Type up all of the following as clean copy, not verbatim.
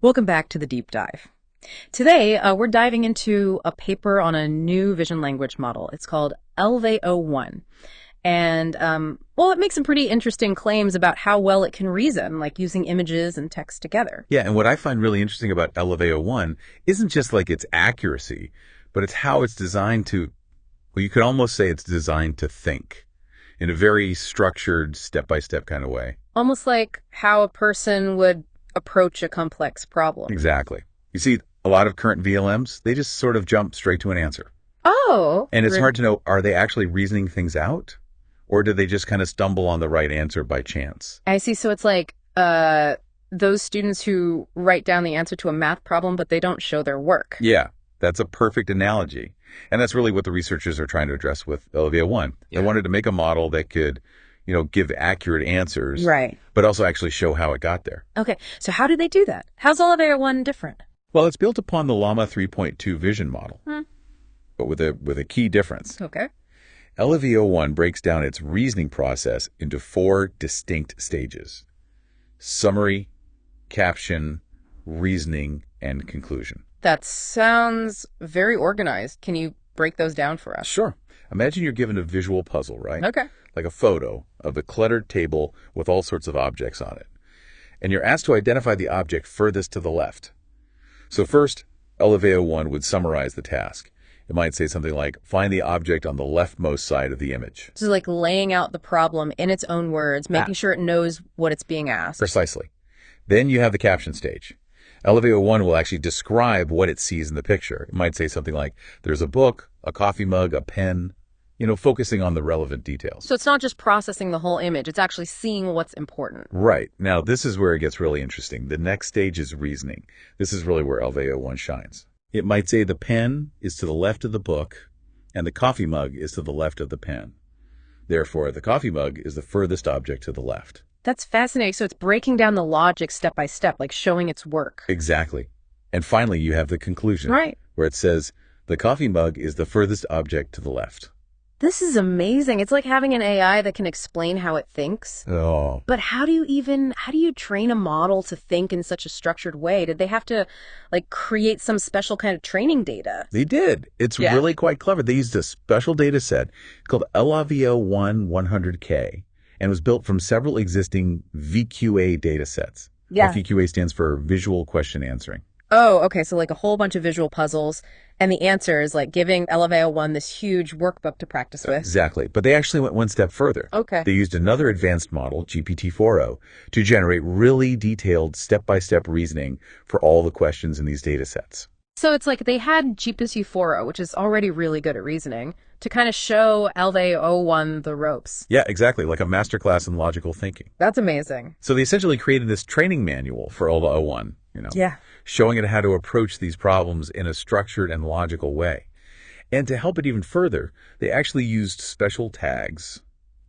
Welcome back to the deep dive. Today, we're diving into a paper on a new vision language model. It's called LLaVA-o1. And, it makes some pretty interesting claims about how well it can reason, like using images and text together. Yeah, and what I find really interesting about LLaVA-o1 isn't just like its accuracy, but it's how it's designed to, well, you could almost say it's designed to think in a very structured, step-by-step kind of way. Almost like how a person would approach a complex problem. Exactly. You see, a lot of current VLMs, they just sort of jump straight to an answer. Oh. And it's hard to know, are they actually reasoning things out? Or do they just kind of stumble on the right answer by chance? I see. So it's like those students who write down the answer to a math problem, but they don't show their work. Yeah, that's a perfect analogy. And that's really what the researchers are trying to address with LLaVA-o1. They wanted to make a model that could, give accurate answers, right, but also actually show how it got there. Okay, so how did they do that? How's LLaVA-o1 different? Well, it's built upon the Llama 3.2 vision model, but with a key difference. Okay. LLaVA-o1 breaks down its reasoning process into 4 distinct stages: summary, caption, reasoning, and conclusion. That sounds very organized. Can you break those down for us? Sure. Imagine you're given a visual puzzle, right? Okay. Like a photo of a cluttered table with all sorts of objects on it. And you're asked to identify the object furthest to the left. So first, LLaVA-o1 would summarize the task. It might say something like, find the object on the leftmost side of the image. So like laying out the problem in its own words, making sure it knows what it's being asked. Precisely. Then you have the caption stage. LLaVA-o1 will actually describe what it sees in the picture. It might say something like, there's a book, a coffee mug, a pen, focusing on the relevant details. So it's not just processing the whole image, it's actually seeing what's important. Right. Now, this is where it gets really interesting. The next stage is reasoning. This is really where LLaVA-o1 shines. It might say the pen is to the left of the book and the coffee mug is to the left of the pen. Therefore, the coffee mug is the furthest object to the left. That's fascinating. So it's breaking down the logic step by step, like showing its work. Exactly. And finally, you have the conclusion. Right. Where it says the coffee mug is the furthest object to the left. This is amazing. It's like having an AI that can explain how it thinks. Oh. But how do you train a model to think in such a structured way? Did they have to create some special kind of training data? They did. It's really quite clever. They used a special data set called LLaVA-o1 100K and was built from several existing VQA data sets. Yeah. VQA stands for visual question answering. Oh, okay. So like a whole bunch of visual puzzles. And the answer is like giving LLaVA-o1 this huge workbook to practice with. Exactly. But they actually went one step further. Okay. They used another advanced model, GPT-4o, to generate really detailed step-by-step reasoning for all the questions in these data sets. So it's like they had GPT-4o, which is already really good at reasoning, to kind of show LLaVA-o1 the ropes. Yeah, exactly. Like a masterclass in logical thinking. That's amazing. So they essentially created this training manual for LLaVA-o1, Yeah. showing it how to approach these problems in a structured and logical way. And to help it even further, they actually used special tags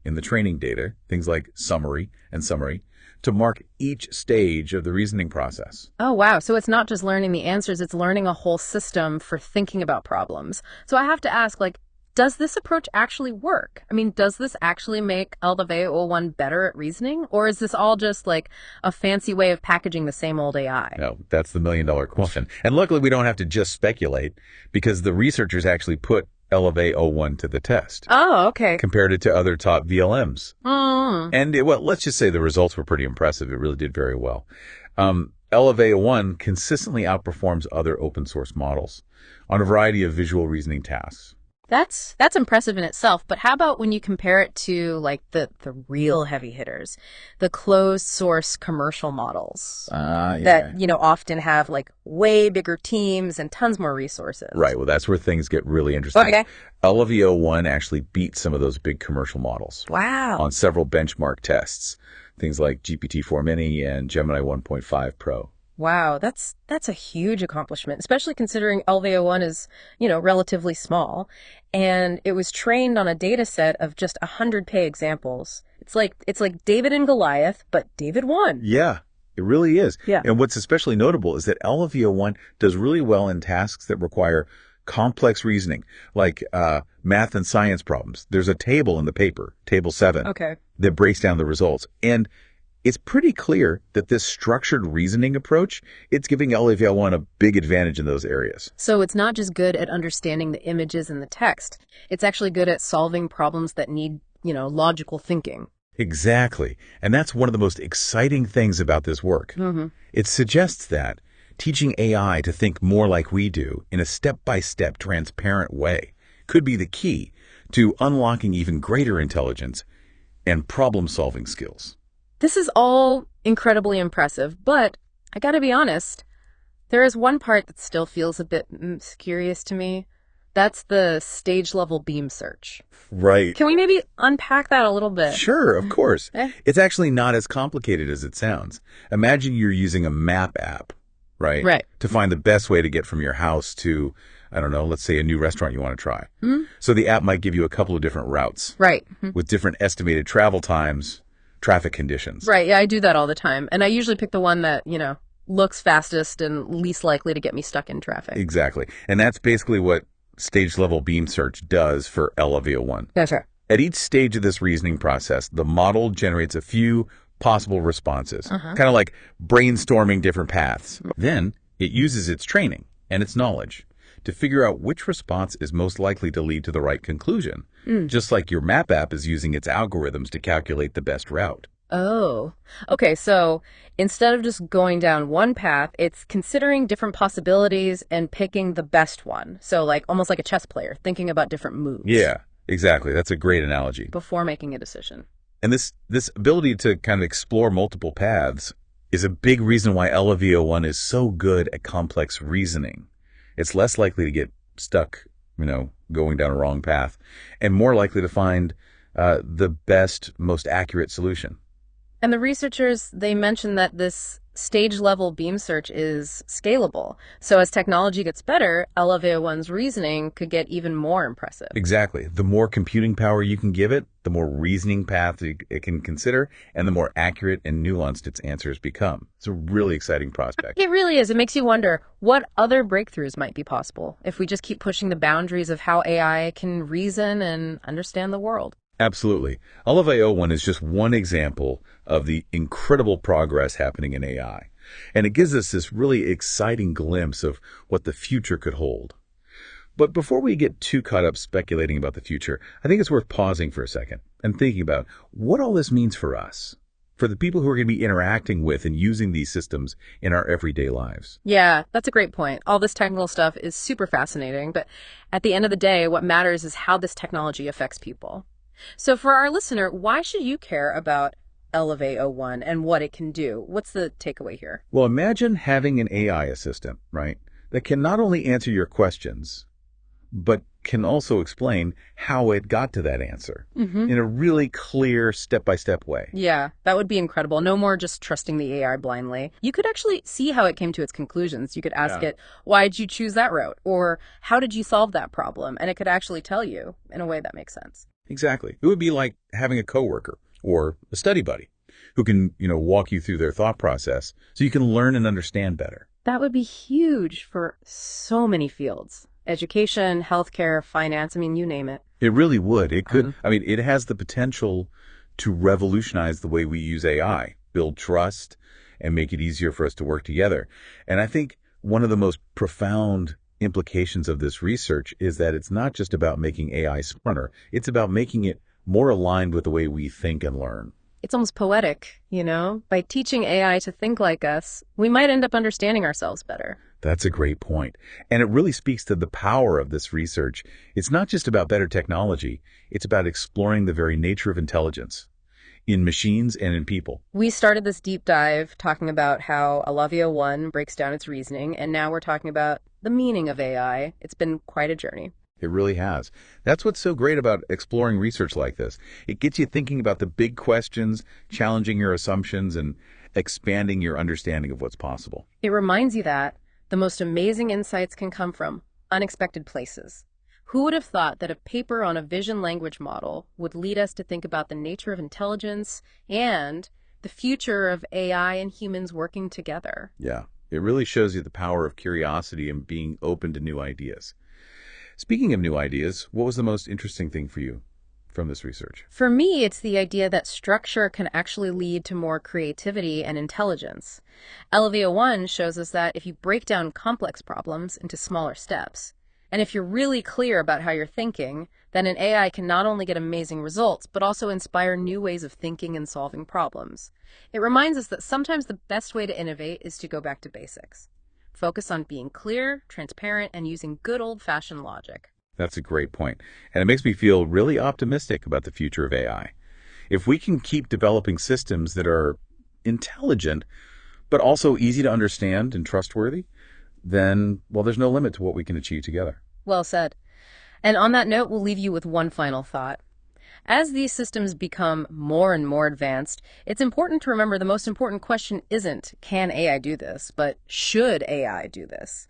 in the training data, things like summary and summary, to mark each stage of the reasoning process. Oh, wow. So it's not just learning the answers, it's learning a whole system for thinking about problems. So I have to ask, does this approach actually work? I mean, does this actually make LLaVA-o1 better at reasoning? Or is this all just like a fancy way of packaging the same old AI? No, that's the million-dollar question. And luckily, we don't have to just speculate because the researchers actually put LLaVA-o1 to the test. Oh, okay. Compared it to other top VLMs. Mm. And let's just say the results were pretty impressive. It really did very well. LLaVA-o1 consistently outperforms other open source models on a variety of visual reasoning tasks. That's impressive in itself, but how about when you compare it to the real heavy hitters, the closed source commercial models that often have way bigger teams and tons more resources. Right. Well, that's where things get really interesting. Okay. LLaVA-o1 actually beat some of those big commercial models. Wow. On several benchmark tests, things like GPT-4 Mini and Gemini 1.5 Pro. Wow, that's a huge accomplishment, especially considering LLaVA-o1 is, relatively small, and it was trained on a data set of just 100 pay examples. It's like David and Goliath, but David won. Yeah, it really is. Yeah. And what's especially notable is that LLaVA-o1 does really well in tasks that require complex reasoning, like math and science problems. There's a table in the paper, table 7, Okay. that breaks down the results. And It's pretty clear that this structured reasoning approach, it's giving LLaVA-o1 a big advantage in those areas. So it's not just good at understanding the images and the text. It's actually good at solving problems that need, logical thinking. Exactly. And that's one of the most exciting things about this work. It suggests that teaching AI to think more like we do in a step-by-step, transparent way could be the key to unlocking even greater intelligence and problem-solving skills. This is all incredibly impressive, but I gotta be honest, there is one part that still feels a bit curious to me. That's the stage-level beam search. Right. Can we maybe unpack that a little bit? Sure, of course. Eh? It's actually not as complicated as it sounds. Imagine you're using a map app, right? Right. To find the best way to get from your house to, I don't know, let's say a new restaurant you want to try. So the app might give you a couple of different routes. Right. With different estimated travel times, traffic conditions. Right, yeah, I do that all the time. And I usually pick the one that, looks fastest and least likely to get me stuck in traffic. Exactly. And that's basically what stage-level beam search does for LLaVA-o1. That's right. At each stage of this reasoning process, the model generates a few possible responses, kind of like brainstorming different paths. Then it uses its training and its knowledge to figure out which response is most likely to lead to the right conclusion, just like your map app is using its algorithms to calculate the best route. Oh, okay. So instead of just going down one path, it's considering different possibilities and picking the best one. So almost like a chess player, thinking about different moves. Yeah, exactly. That's a great analogy. Before making a decision. And this ability to kind of explore multiple paths is a big reason why LLaVA-o1 is so good at complex reasoning. It's less likely to get stuck, going down a wrong path, and more likely to find the best, most accurate solution. And the researchers, they mentioned that this stage-level beam search is scalable. So as technology gets better, LLaVA-o1's reasoning could get even more impressive. Exactly. The more computing power you can give it, the more reasoning paths it can consider, and the more accurate and nuanced its answers become. It's a really exciting prospect. It really is. It makes you wonder what other breakthroughs might be possible if we just keep pushing the boundaries of how AI can reason and understand the world. Absolutely. LLaVA-o1 is just one example of the incredible progress happening in AI. And it gives us this really exciting glimpse of what the future could hold. But before we get too caught up speculating about the future, I think it's worth pausing for a second and thinking about what all this means for us, for the people who are going to be interacting with and using these systems in our everyday lives. Yeah, that's a great point. All this technical stuff is super fascinating, but at the end of the day, what matters is how this technology affects people. So for our listener, why should you care about LLaVA-o1 and what it can do? What's the takeaway here? Well, imagine having an AI assistant, right, that can not only answer your questions, but can also explain how it got to that answer in a really clear step-by-step way. Yeah, that would be incredible. No more just trusting the AI blindly. You could actually see how it came to its conclusions. You could ask it, why did you choose that route? Or how did you solve that problem? And it could actually tell you in a way that makes sense. Exactly. It would be like having a coworker or a study buddy who can, walk you through their thought process so you can learn and understand better. That would be huge for so many fields. Education, healthcare, finance, you name it. It really would. It could. It has the potential to revolutionize the way we use AI, build trust, and make it easier for us to work together. And I think one of the most profound implications of this research is that it's not just about making AI smarter, it's about making it more aligned with the way we think and learn. It's almost poetic, By teaching AI to think like us, we might end up understanding ourselves better. That's a great point. And it really speaks to the power of this research. It's not just about better technology, it's about exploring the very nature of intelligence in machines and in people. We started this deep dive talking about how LLaVA-o1 breaks down its reasoning, and now we're talking about the meaning of AI. It's been quite a journey. It really has. That's what's so great about exploring research like this. It gets you thinking about the big questions, challenging your assumptions, and expanding your understanding of what's possible. It reminds you that the most amazing insights can come from unexpected places. Who would have thought that a paper on a vision language model would lead us to think about the nature of intelligence and the future of AI and humans working together? Yeah, it really shows you the power of curiosity and being open to new ideas. Speaking of new ideas, what was the most interesting thing for you from this research? For me, it's the idea that structure can actually lead to more creativity and intelligence. LLaVA-o1 shows us that if you break down complex problems into smaller steps, and if you're really clear about how you're thinking, then an AI can not only get amazing results, but also inspire new ways of thinking and solving problems. It reminds us that sometimes the best way to innovate is to go back to basics. Focus on being clear, transparent, and using good old-fashioned logic. That's a great point. And it makes me feel really optimistic about the future of AI. If we can keep developing systems that are intelligent, but also easy to understand and trustworthy, then, well, there's no limit to what we can achieve together. Well said. And on that note, we'll leave you with one final thought. As these systems become more and more advanced, it's important to remember the most important question isn't, can AI do this, but should AI do this?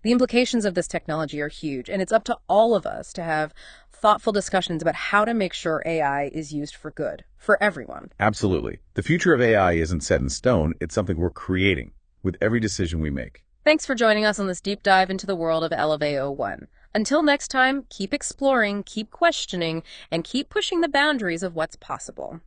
The implications of this technology are huge, and it's up to all of us to have thoughtful discussions about how to make sure AI is used for good, for everyone. Absolutely. The future of AI isn't set in stone. It's something we're creating with every decision we make. Thanks for joining us on this deep dive into the world of LLaVA-o1. Until next time, keep exploring, keep questioning, and keep pushing the boundaries of what's possible.